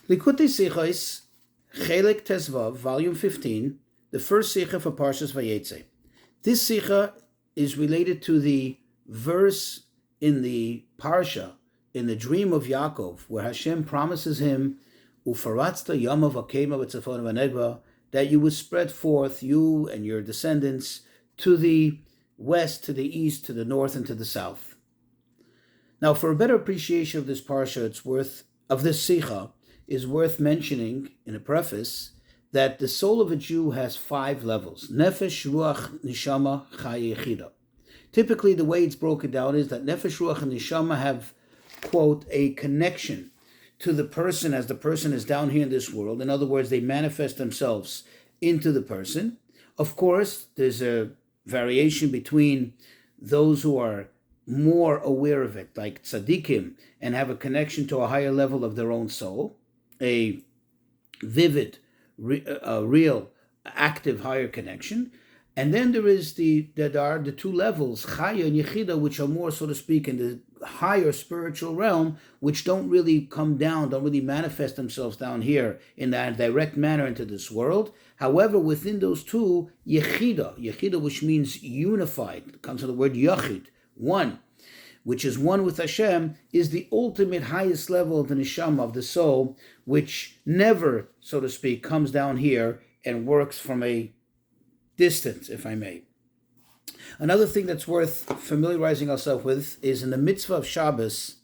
Likutei Sichos, Chelik Tezvav, Volume 15, the first Sicha for Parshas Vayetzei. This Sicha is related to the verse in the Parsha, in the dream of Yaakov, where Hashem promises him, Ufaratzta yamav akema v'tzafon v'negba, that you would spread forth, you and your descendants, to the west, to the east, to the north, and to the south. Now, for a better appreciation of this Parsha, of this Sicha, is worth mentioning in a preface that the soul of a Jew has 5 levels. Nefesh, Ruach, Neshama, Chai, Yechida. Typically, the way it's broken down is that Nefesh, Ruach, and Neshama have, quote, a connection to the person as the person is down here in this world. In other words, they manifest themselves into the person. Of course, there's a variation between those who are more aware of it, like tzaddikim, and have a connection to a higher level of their own soul, a vivid, real, active, higher connection. And then there are the 2 levels, Chaya and Yechida, which are more, so to speak, in the higher spiritual realm, which don't really come down, don't really manifest themselves down here in that direct manner into this world. However, within those 2, Yechida, which means unified, comes from the word Yachid, one, which is one with Hashem, is the ultimate highest level of the neshama, of the soul, which never, so to speak, comes down here and works from a distance, if I may. Another thing that's worth familiarizing ourselves with is in the mitzvah of Shabbos,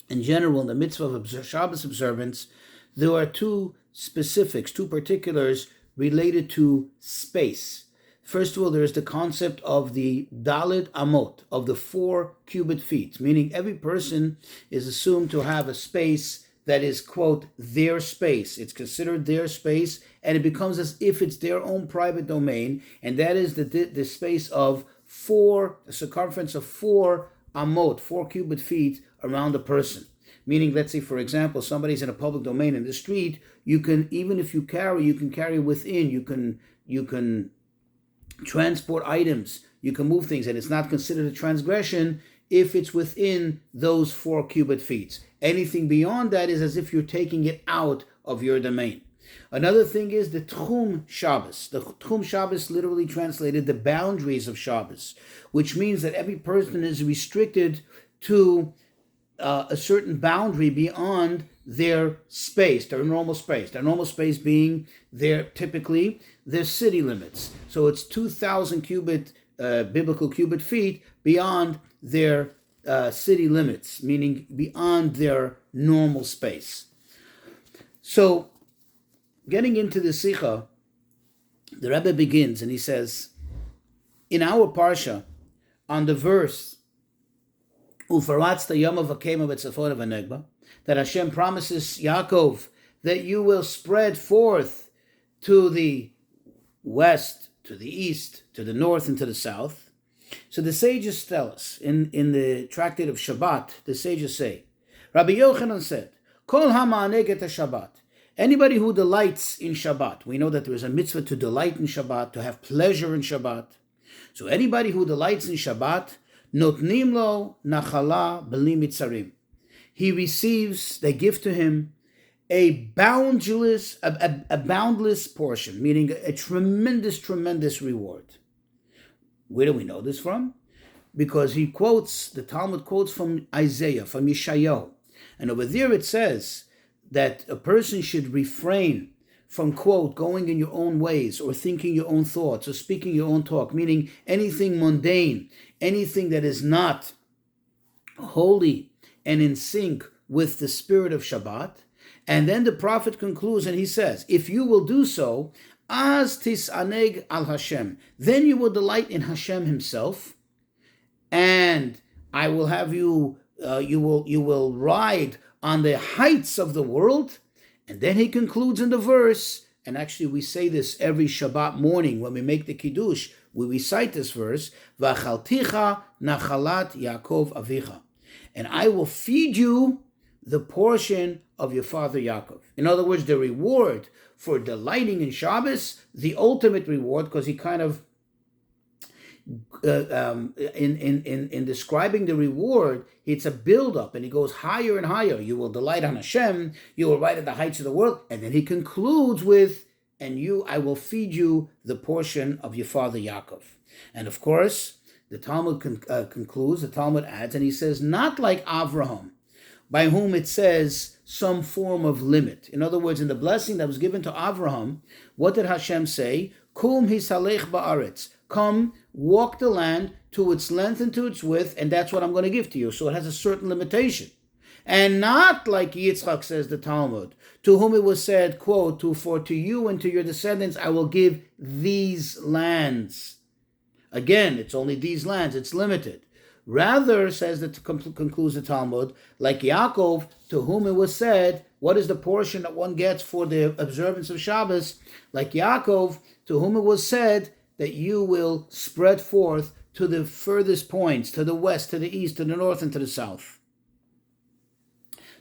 in general, in the mitzvah of Shabbos observance, there are 2 specifics, 2 particulars related to space. First of all, there is the concept of the Dalet Amot, of the 4 cubit feet, meaning every person is assumed to have a space that is, quote, their space. It's considered their space, and it becomes as if it's their own private domain, and that is the space of the circumference of 4 amot, 4 cubit feet around a person. Meaning, let's say, for example, somebody's in a public domain in the street, you can, even if you can carry within, you can transport items, you can move things, and it's not considered a transgression if it's within those 4 cubit feet. Anything beyond that is as if you're taking it out of your domain. Another thing is the Tchum Shabbos. The Tchum Shabbos literally translated the boundaries of Shabbos, which means that every person is restricted to a certain boundary beyond their space, their normal space being typically their city limits. So it's 2,000 biblical cubit feet beyond their city limits, meaning beyond their normal space. So, getting into the Sikha, the Rebbe begins and he says, in our Parsha, on the verse, Ufaratzta yamav akema v'tzafon v'negba, that Hashem promises Yaakov that you will spread forth to the west, to the east, to the north, and to the south. So the sages tell us, in the tractate of Shabbat, the sages say, Rabbi Yochanan said, Kol ha'ma'aneg et Shabbat. Anybody who delights in Shabbat, we know that there is a mitzvah to delight in Shabbat, to have pleasure in Shabbat. So anybody who delights in Shabbat, notnim lo nachala b'li mitzarim. He receives, they give to him, a boundless portion, meaning a tremendous reward. Where do we know this from? Because the Talmud quotes from Isaiah, from Yeshayahu. And over there it says that a person should refrain from, quote, going in your own ways or thinking your own thoughts or speaking your own talk, meaning anything mundane, anything that is not holy and in sync with the spirit of Shabbat. And then the prophet concludes and he says, if you will do so, Az tisaneg al Hashem, then you will delight in Hashem himself, and I will have you, you will ride on the heights of the world. And then he concludes in the verse, and actually we say this every Shabbat morning when we make the Kiddush, we recite this verse, V'achalticha nachalat Yaakov avicha, and I will feed you the portion of your father Yaakov. In other words, the reward for delighting in Shabbos, the ultimate reward, because he kind of in describing the reward, it's a build-up, and he goes higher and higher. You will delight on Hashem, you will ride at the heights of the world, and then he concludes with, I will feed you the portion of your father Yaakov. And of course, the Talmud concludes, the Talmud adds, and he says, not like Avraham, by whom it says some form of limit. In other words, in the blessing that was given to Avraham, what did Hashem say? Kum hisalech ba'aretz. Come, walk the land to its length and to its width, and that's what I'm going to give to you. So it has a certain limitation. And not like Yitzchak, says the Talmud, to whom it was said, quote, for to you and to your descendants I will give these lands. Again, it's only these lands, it's limited. Rather, concludes the Talmud, like Yaakov, to whom it was said, what is the portion that one gets for the observance of Shabbos? Like Yaakov, to whom it was said that you will spread forth to the furthest points, to the west, to the east, to the north, and to the south.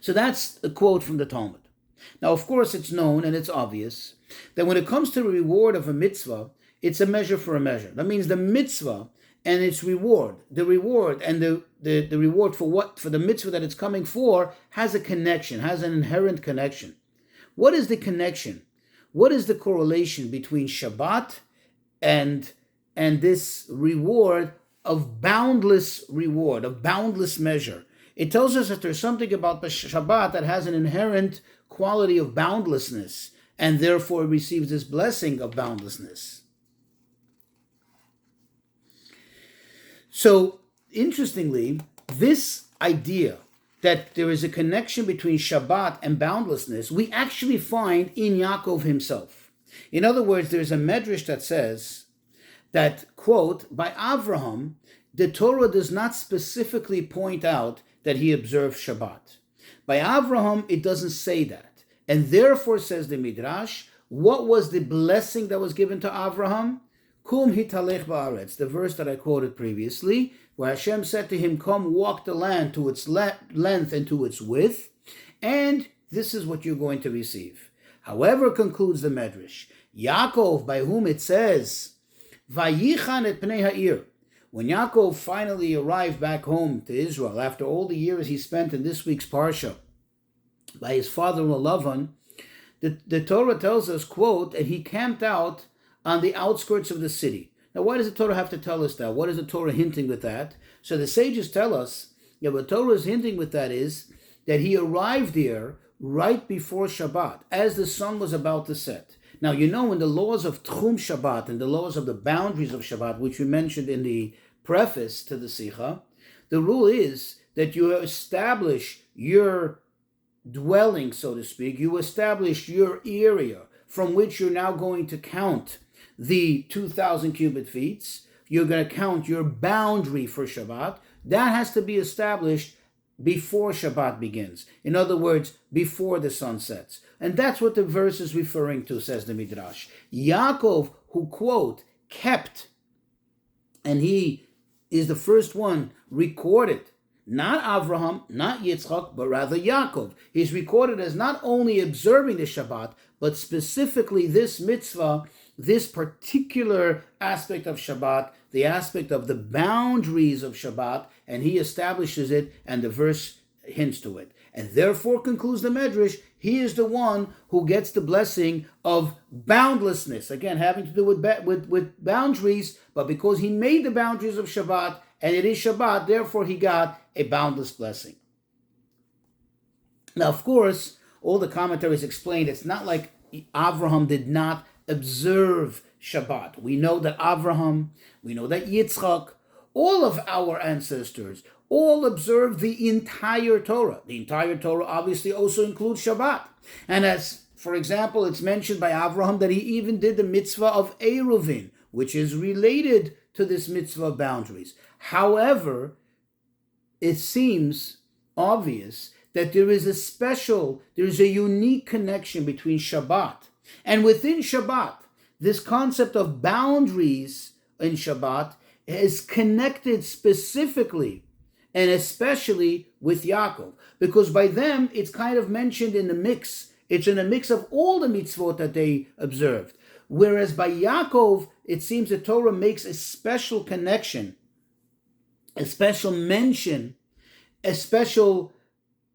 So that's a quote from the Talmud. Now, of course, it's known and it's obvious that when it comes to the reward of a mitzvah, it's a measure for a measure. That means the mitzvah and its reward, the reward and the reward for the mitzvah that it's coming for has a connection, has an inherent connection. What is the connection? What is the correlation between Shabbat and this reward of boundless reward, of boundless measure? It tells us that there's something about the Shabbat that has an inherent quality of boundlessness, and therefore receives this blessing of boundlessness. So, interestingly, this idea that there is a connection between Shabbat and boundlessness, we actually find in Yaakov himself. In other words, there's a medrash that says that, quote, by Avraham, the Torah does not specifically point out that he observed Shabbat. By Avraham, it doesn't say that. And therefore, says the Midrash, what was the blessing that was given to Avraham? Kum hitalech ba'aretz, the verse that I quoted previously, where Hashem said to him, come walk the land to its length and to its width, and this is what you're going to receive. However, concludes the Medrash, Yaakov, by whom it says, Vayichan et pnei ha'ir, when Yaakov finally arrived back home to Israel, after all the years he spent in this week's Parsha, by his father-in-law Lavan, the Torah tells us, quote, and he camped out on the outskirts of the city. Now, why does the Torah have to tell us that? What is the Torah hinting with that? So the sages tell us, what Torah is hinting with that is that he arrived there right before Shabbat, as the sun was about to set. Now, in the laws of Tchum Shabbat and the laws of the boundaries of Shabbat, which we mentioned in the preface to the Sikha, the rule is that you establish your dwelling, so to speak, you establish your area from which you're now going to count the 2,000 cubit feet. You're going to count your boundary for Shabbat. That has to be established before Shabbat begins. In other words, before the sun sets. And that's what the verse is referring to, says the Midrash. Yaakov, who, quote, kept, and he is the first one recorded, not Avraham, not Yitzchak, but rather Yaakov. He's recorded as not only observing the Shabbat, but specifically this mitzvah, this particular aspect of Shabbat, the aspect of the boundaries of Shabbat, and he establishes it, and the verse hints to it. And therefore, concludes the Medrash, he is the one who gets the blessing of boundlessness. Again, having to do with boundaries, but because he made the boundaries of Shabbat, and it is Shabbat, therefore he got a boundless blessing. Now, of course, all the commentaries explained it's not like Avraham did not observe Shabbat. We know that Avraham, we know that Yitzchak, all of our ancestors, all observed the entire Torah. The entire Torah obviously also includes Shabbat. And as, for example, it's mentioned by Avraham that he even did the mitzvah of Eruvin, which is related to this mitzvah of boundaries. However, it seems obvious that there is a unique connection between Shabbat. And within Shabbat, this concept of boundaries in Shabbat is connected specifically and especially with Yaakov. Because by them, it's kind of mentioned in the mix. It's in a mix of all the mitzvot that they observed. Whereas by Yaakov, it seems the Torah makes a special connection, a special mention, a special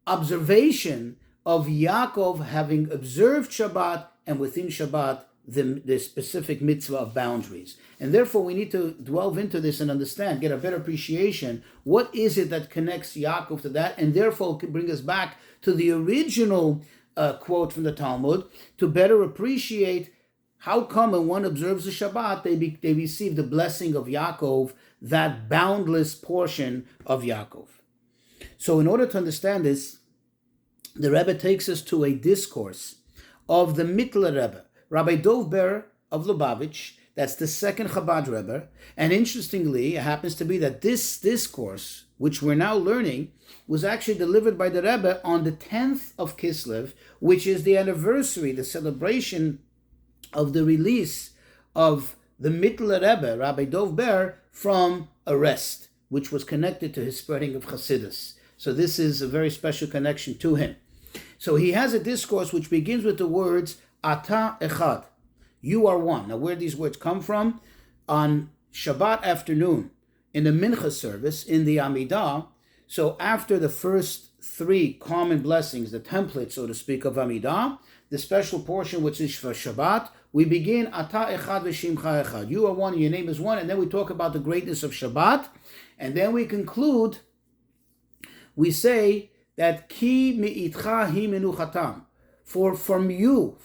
observation of Yaakov having observed Shabbat, and within Shabbat the specific mitzvah of boundaries. And therefore we need to delve into this and understand, get a better appreciation, what is it that connects Yaakov to that, and therefore can bring us back to the original quote from the Talmud to better appreciate how come when one observes the Shabbat they receive the blessing of Yaakov, that boundless portion of Yaakov. So in order to understand this, the Rebbe takes us to a discourse of the Mittler Rebbe, Rabbi Dov Ber of Lubavitch. That's the second Chabad Rebbe. And interestingly, it happens to be that this discourse, which we're now learning, was actually delivered by the Rebbe on the 10th of Kislev, which is the anniversary, the celebration of the release of the Mittler Rebbe, Rabbi Dov Ber, from arrest, which was connected to his spreading of Chassidus. So this is a very special connection to him. So he has a discourse which begins with the words, Ata Echad, you are one. Now where these words come from? On Shabbat afternoon, in the Mincha service, in the Amidah, so after the first three common blessings, the template, so to speak, of Amidah, the special portion which is for Shabbat, we begin Ata Echad v'Shimcha Echad. You are one, your name is one, and then we talk about the greatness of Shabbat, and then we conclude, we say that Ki mi'itcha hi menuchatam. For from you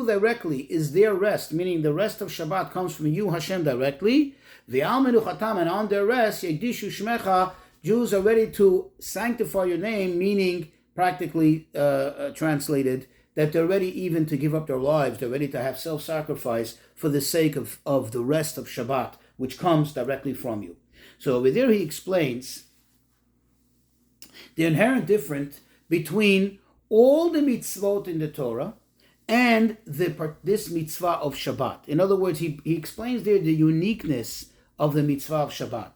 directly is their rest, meaning the rest of Shabbat comes from you, Hashem, directly. Ve'al menuchatam, and on their rest, Yegdishu Shmecha, Jews are ready to sanctify your name, meaning practically translated, that they're ready even to give up their lives, they're ready to have self-sacrifice for the sake of the rest of Shabbat, which comes directly from you. So over there he explains the inherent difference between all the mitzvot in the Torah and this mitzvah of Shabbat. In other words, he explains there the uniqueness of the mitzvah of Shabbat.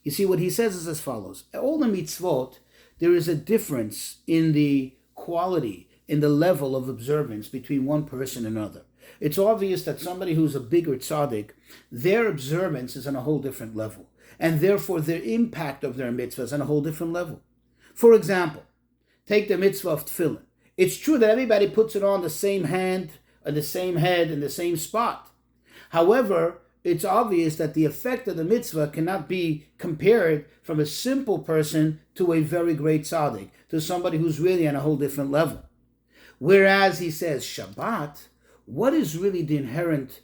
You see, what he says is as follows. All the mitzvot, there is a difference in the quality, in the level of observance between one person and another. It's obvious that somebody who's a bigger tzaddik, their observance is on a whole different level. And therefore, their impact of their mitzvah is on a whole different level. For example, take the mitzvah of tefillin. It's true that everybody puts it on the same hand, or the same head, in the same spot. However, it's obvious that the effect of the mitzvah cannot be compared from a simple person to a very great tzaddik, to somebody who's really on a whole different level. Whereas he says Shabbat, what is really the inherent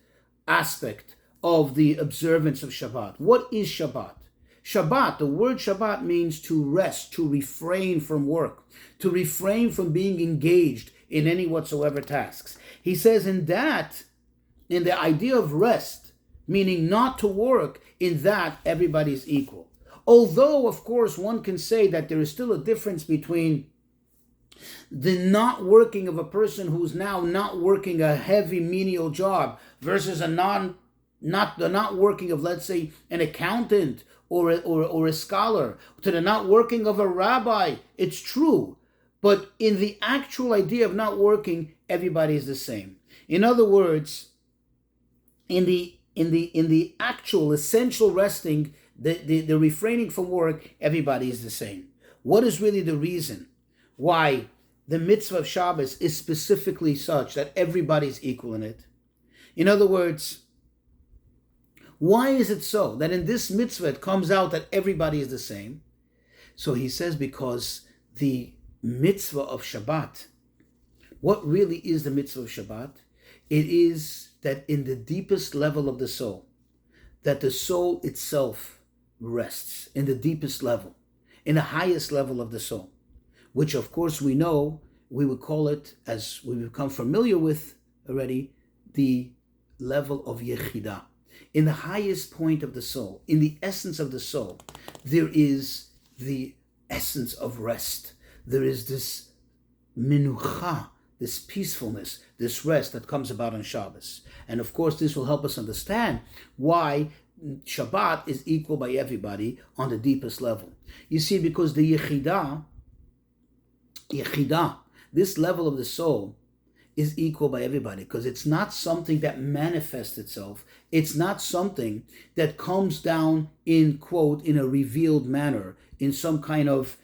aspect of the observance of Shabbat? What is Shabbat? Shabbat, the word Shabbat means to rest, to refrain from work, to refrain from being engaged in any whatsoever tasks. He says in the idea of rest, meaning not to work, in that everybody is equal. Although, of course, one can say that there is still a difference between the not working of a person who's now not working a heavy menial job versus the not working of, let's say, an accountant or a scholar, to the not working of a rabbi. It's true, but in the actual idea of not working, everybody is the same. In other words, in the actual essential resting, the refraining from work, everybody is the same. What is really the reason why the mitzvah of Shabbos is specifically such that everybody is equal in it? In other words, why is it so that in this mitzvah it comes out that everybody is the same? So he says because the mitzvah of Shabbat, what really is the mitzvah of Shabbat? It is that in the deepest level of the soul, that the soul itself rests in the deepest level, in the highest level of the soul, which of course we know, we would call it, as we become familiar with already, the level of Yechidah. In the highest point of the soul, in the essence of the soul, there is the essence of rest. There is this minucha, this peacefulness, this rest that comes about on Shabbos. And of course, this will help us understand why Shabbat is equal by everybody on the deepest level. You see, because the Yechidah, this level of the soul, is equal by everybody, because it's not something that manifests itself. It's not something that comes down in, quote, in a revealed manner, in some kind of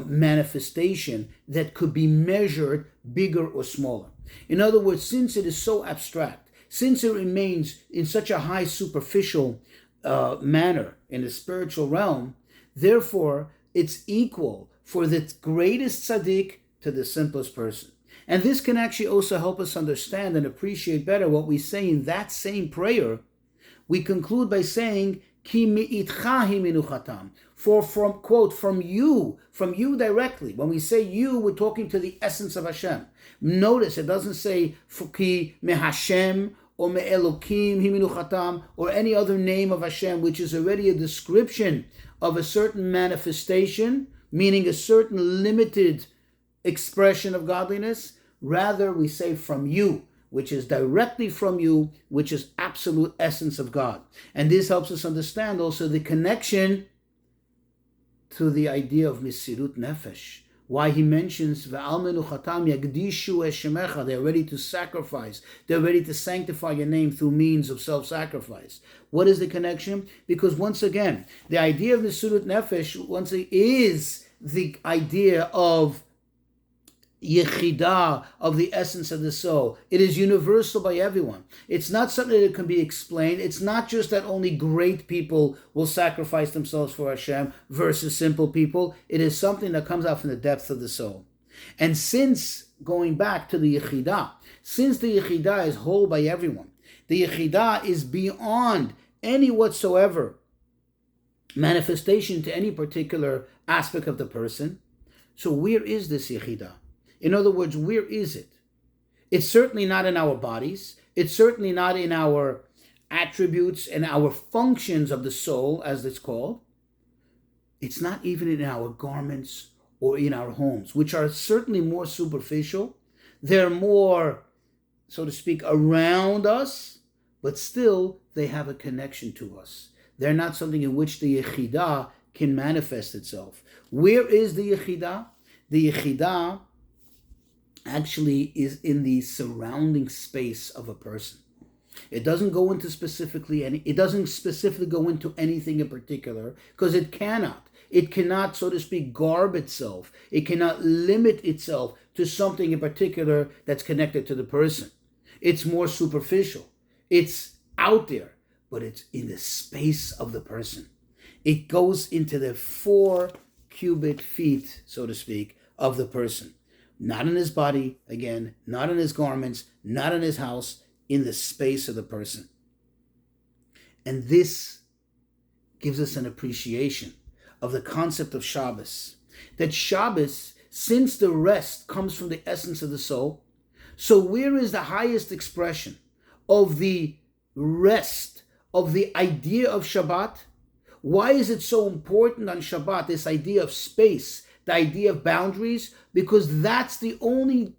manifestation that could be measured bigger or smaller. In other words, since it is so abstract, since it remains in such a high superficial manner in the spiritual realm, therefore it's equal for the greatest tzaddik to the simplest person. And this can actually also help us understand and appreciate better what we say in that same prayer. We conclude by saying, Ki mi'itcha hi minuchatam. For from, quote, from you directly. When we say you, we're talking to the essence of Hashem. Notice it doesn't say Ki me Hashem or me Elokim hi minuchatam or any other name of Hashem, which is already a description of a certain manifestation, meaning a certain limited expression of godliness. Rather, we say from you, which is directly from you, which is absolute essence of God. And this helps us understand also the connection to the idea of Misirut Nefesh. Why he mentions Ve'al menuchatam yagdishu eshemecha. They're ready to sacrifice. They're ready to sanctify your name through means of self-sacrifice. What is the connection? Because once again, the idea of Misirut Nefesh is the idea of Yechidah, of the essence of the soul. It is universal by everyone. It's not something that can be explained. It's not just that only great people will sacrifice themselves for Hashem versus simple people. It is something that comes out from the depth of the soul. And since, going back to the Yechidah, since the Yechidah is whole by everyone, the Yechidah is beyond any whatsoever manifestation to any particular aspect of the person. So where is this Yechidah? In other words, where is it? It's certainly not in our bodies. It's certainly not in our attributes and our functions of the soul, as it's called. It's not even in our garments or in our homes, which are certainly more superficial. They're more, so to speak, around us, but still they have a connection to us. They're not something in which the Yechidah can manifest itself. Where is the Yechidah? The Yechidah actually is in the surrounding space of a person. It doesn't go into it doesn't specifically go into anything in particular, because it cannot. It cannot, so to speak, garb itself. It cannot limit itself to something in particular that's connected to the person. It's more superficial. It's out there, but it's in the space of the person. It goes into the 4 cubic feet, so to speak, of the person. Not in his body, again, not in his garments, not in his house, in the space of the person. And this gives us an appreciation of the concept of Shabbos. That Shabbos, since the rest comes from the essence of the soul, so where is the highest expression of the rest, of the idea of Shabbat? Why is it so important on Shabbat, this idea of space, the idea of boundaries? Because that's the only,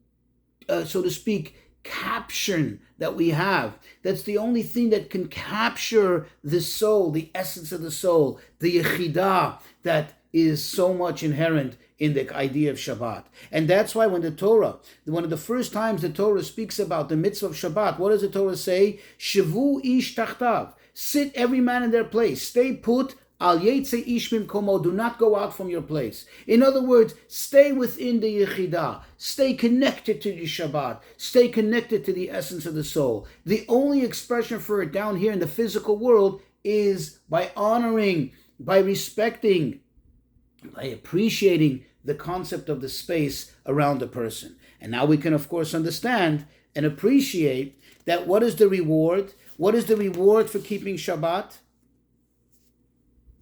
so to speak, caption that we have. That's the only thing that can capture the soul, the essence of the soul, the Yechidah that is so much inherent in the idea of Shabbat. And that's why when the Torah, one of the first times the Torah speaks about the mitzvah of Shabbat, what does the Torah say? Shavu ish tachtav. Sit every man in their place. Stay put. Al Vayetzei ish mimkomo. Do not go out from your place. In other words, stay within the Yechidah. Stay connected to the Shabbat. Stay connected to the essence of the soul. The only expression for it down here in the physical world is by honoring, by respecting, by appreciating the concept of the space around the person. And now we can, of course, understand and appreciate that what is the reward? What is the reward for keeping Shabbat?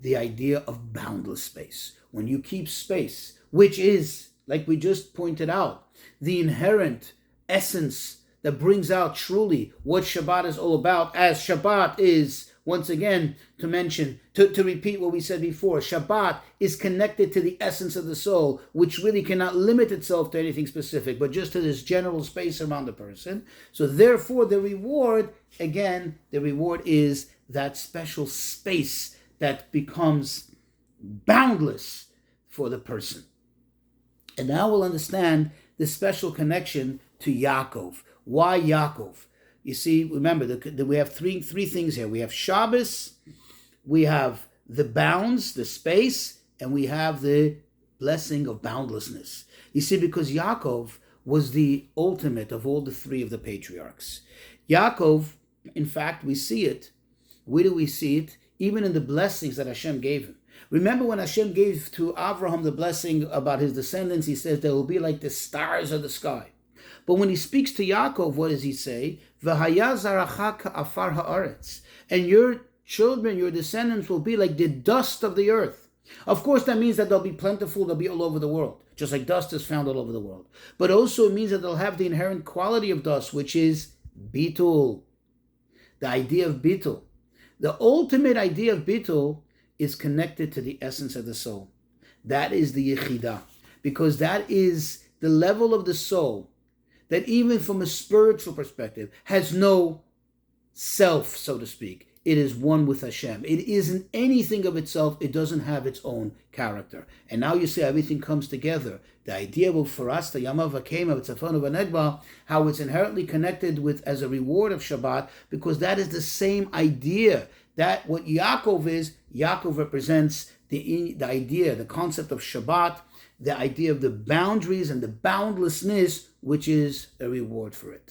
The idea of boundless space. When you keep space, which is, like we just pointed out, the inherent essence that brings out truly what Shabbat is all about, as Shabbat is, once again, to mention, to repeat what we said before, Shabbat is connected to the essence of the soul, which really cannot limit itself to anything specific, but just to this general space around the person. So therefore, the reward, again, the reward is that special space that becomes boundless for the person. And now we'll understand the special connection to Yaakov. Why Yaakov? You see, remember that we have three things here. We have Shabbos, we have the bounds, the space, and we have the blessing of boundlessness. You see, because Yaakov was the ultimate of all the three of the patriarchs. Yaakov, in fact, we see it. Where do we see it? Even in the blessings that Hashem gave him. Remember when Hashem gave to Avraham the blessing about his descendants, he says they will be like the stars of the sky. But when he speaks to Yaakov, what does he say? V'haya zaracha ka'afar ha'aretz. And your children, your descendants will be like the dust of the earth. Of course, that means that they'll be plentiful, they'll be all over the world, just like dust is found all over the world. But also it means that they'll have the inherent quality of dust, which is bitul. The idea of bitul. The ultimate idea of bitul is connected to the essence of the soul. That is the yechidah. Because that is the level of the soul that even from a spiritual perspective has no self, so to speak. It is one with Hashem. It isn't anything of itself. It doesn't have its own character. And now you see everything comes together. The idea of for us, the Yamav Vakema, Tzafonu Vanegba, how it's inherently connected with as a reward of Shabbat, because that is the same idea. That what Yaakov represents the idea, the concept of Shabbat, the idea of the boundaries and the boundlessness, which is a reward for it.